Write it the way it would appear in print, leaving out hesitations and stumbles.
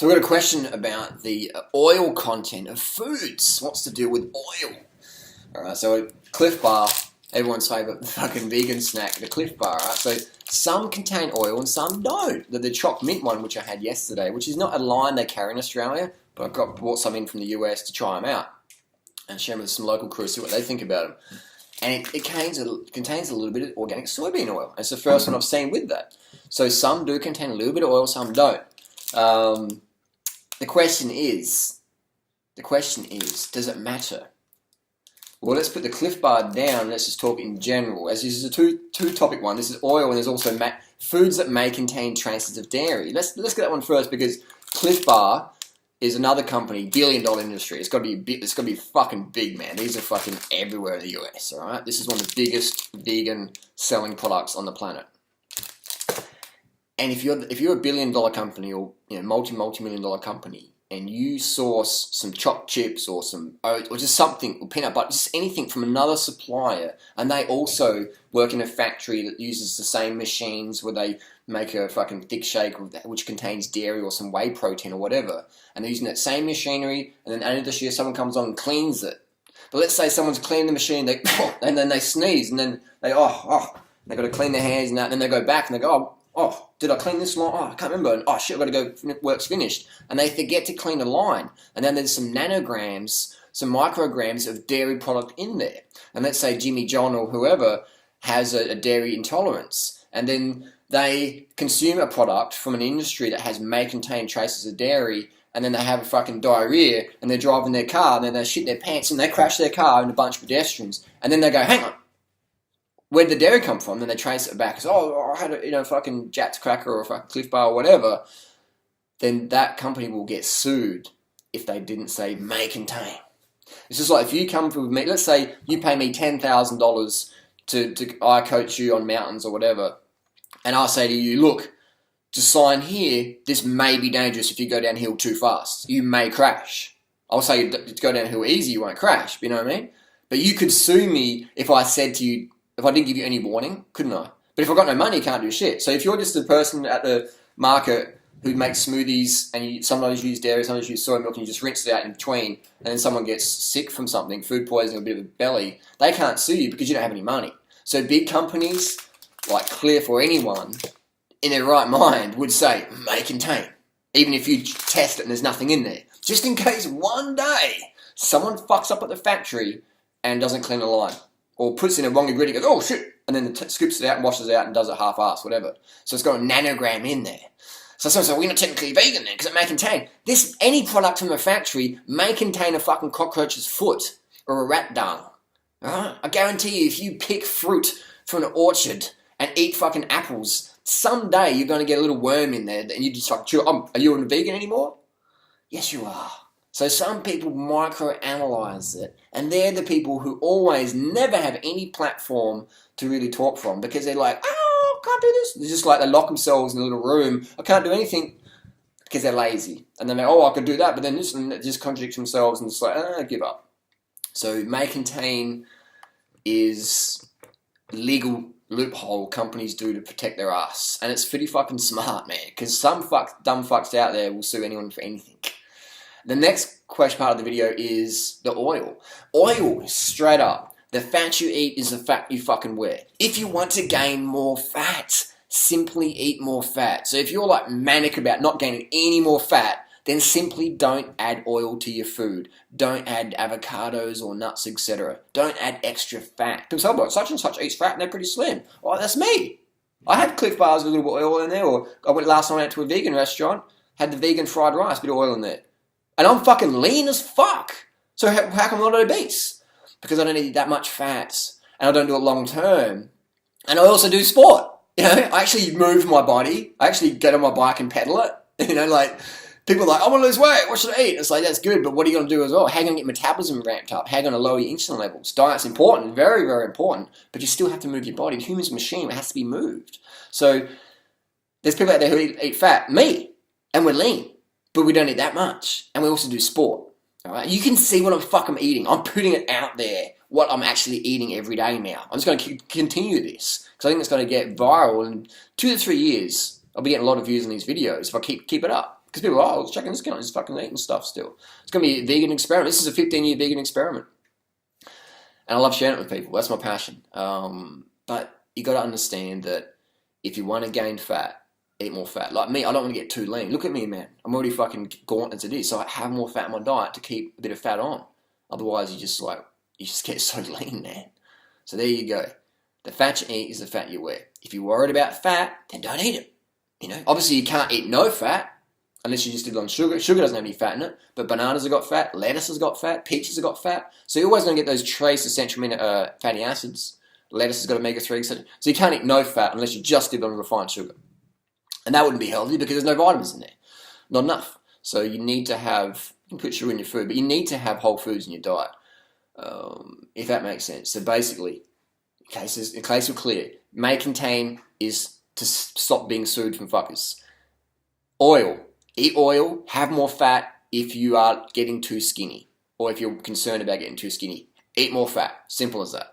So we've got a question about the oil content of foods. What's to do with oil? Alright, so Clif Bar, everyone's favourite fucking vegan snack, the Clif Bar, right? So some contain oil and some don't. The choc mint one, which I had yesterday, which is not a line they carry in Australia, but I brought some in from the US to try them out and share them with some local crew, see what they think about them. And it contains a little bit of organic soybean oil. It's the first one I've seen with that. So some do contain a little bit of oil, some don't. The question is, does it matter? Well, let's put the Clif Bar down. Let's just talk in general. As this is a two-topic one. This is oil, and there's also foods that may contain traces of dairy. Let's get that one first, because Clif Bar is another company, billion-dollar industry. It's got to be fucking big, man. These are fucking everywhere in the US. All right, this is one of the biggest vegan selling products on the planet. And if you're a billion-dollar company, or multi-million-dollar company, and you source some chopped chips or some oats or just something, or peanut butter, just anything from another supplier, and they also work in a factory that uses the same machines where they make a fucking thick shake which contains dairy or some whey protein or whatever, and they're using that same machinery, and then end this year someone comes on and cleans it. But let's say someone's cleaning the machine, and then they sneeze, and then they got to clean their hands and that, and then they go back and they go, oh, did I clean this line? Oh, I can't remember. Oh, shit, I've got to go, work's finished. And they forget to clean the line. And then there's some nanograms, some micrograms of dairy product in there. And let's say Jimmy John or whoever has a dairy intolerance. And then they consume a product from an industry that may contain traces of dairy, and then they have a fucking diarrhea, and they're driving their car, and then they shit their pants, and they crash their car into a bunch of pedestrians. And then they go, hang on, where did the dairy come from? Then they trace it back as, I had a fucking Jats cracker or a fucking Clif Bar or whatever. Then that company will get sued if they didn't say may contain. It's just like if you come with me, let's say you pay me $10,000 to I coach you on mountains or whatever, and I say to you, look, just sign here, this may be dangerous if you go downhill too fast. You may crash. I'll say to go downhill easy, you won't crash, you know what I mean? But you could sue me if I said to you, if I didn't give you any warning, couldn't I? But if I've got no money, you can't do shit. So if you're just a person at the market who makes smoothies and you sometimes use dairy, sometimes use soy milk, and you just rinse it out in between, and then someone gets sick from something, food poisoning, a bit of a belly, they can't sue you because you don't have any money. So big companies like Clif or anyone in their right mind would say, may contain, even if you test it and there's nothing in there. Just in case one day someone fucks up at the factory and doesn't clean the line, or puts in a wrong ingredient, goes, oh shit, and then scoops it out and washes it out and does it half-assed, whatever. So it's got a nanogram in there. So someone said, we're not technically vegan then, because it may contain. Any product from a factory may contain a fucking cockroach's foot, or a rat dung. Right? I guarantee you, if you pick fruit from an orchard and eat fucking apples, someday you're going to get a little worm in there, and you just like, are you a vegan anymore? Yes, you are. So some people microanalyze it, and they're the people who always never have any platform to really talk from, because they're like, oh, I can't do this. They're just like, they lock themselves in a little room. I can't do anything because they're lazy. And then they're, I could do that, but then this and that just contradict themselves and just like, give up. So may contain is legal loophole companies do to protect their ass. And it's pretty fucking smart, man, because some dumb fucks out there will sue anyone for anything. The next question part of the video is the oil. Oil, straight up. The fat you eat is the fat you fucking wear. If you want to gain more fat, simply eat more fat. So if you're like manic about not gaining any more fat, then simply don't add oil to your food. Don't add avocados or nuts, etc. Don't add extra fat. People say, oh, such and such eats fat and they're pretty slim. Oh, that's me. I had Clif Bars with a little bit of oil in there, or I went last night out to a vegan restaurant, had the vegan fried rice, bit of oil in there. And I'm fucking lean as fuck. So how come I'm not obese? Because I don't eat that much fat, and I don't do it long term. And I also do sport. I actually move my body. I actually get on my bike and pedal it. Like people are like, I want to lose weight. What should I eat? It's like, that's good, but what are you going to do as well? How are you going to get metabolism ramped up? How are you going to lower your insulin levels? Diet's important, very, very important, but you still have to move your body. Humans a machine, it has to be moved. So there's people out there who eat fat, me, and we're lean. But we don't eat that much. And we also do sport. All right? You can see what I'm fucking eating. I'm putting it out there, what I'm actually eating every day now. I'm just going to continue this, because I think it's going to get viral. In 2 to 3 years, I'll be getting a lot of views on these videos if I keep it up. Because people are, oh, it's chucking this skin on, he's fucking eating stuff still. It's going to be a vegan experiment. This is a 15-year vegan experiment. And I love sharing it with people. That's my passion. But you got to understand that if you want to gain fat, eat more fat. Like me, I don't want to get too lean. Look at me, man. I'm already fucking gaunt as it is. So I have more fat in my diet to keep a bit of fat on. Otherwise, you just get so lean, man. So there you go. The fat you eat is the fat you wear. If you're worried about fat, then don't eat it. You know, obviously you can't eat no fat unless you just live on sugar. Sugar doesn't have any fat in it, but bananas have got fat, lettuce has got fat, peaches have got fat. So you're always going to get those trace essential fatty acids. Lettuce has got omega-3, etc. So you can't eat no fat unless you just live on refined sugar. And that wouldn't be healthy because there's no vitamins in there. Not enough. So you need to have, you can put sugar in your food, but you need to have whole foods in your diet. If that makes sense. So basically, in case we're clear, may contain is to stop being sued from fuckers. Oil. Eat oil, have more fat if you are getting too skinny. Or if you're concerned about getting too skinny. Eat more fat. Simple as that.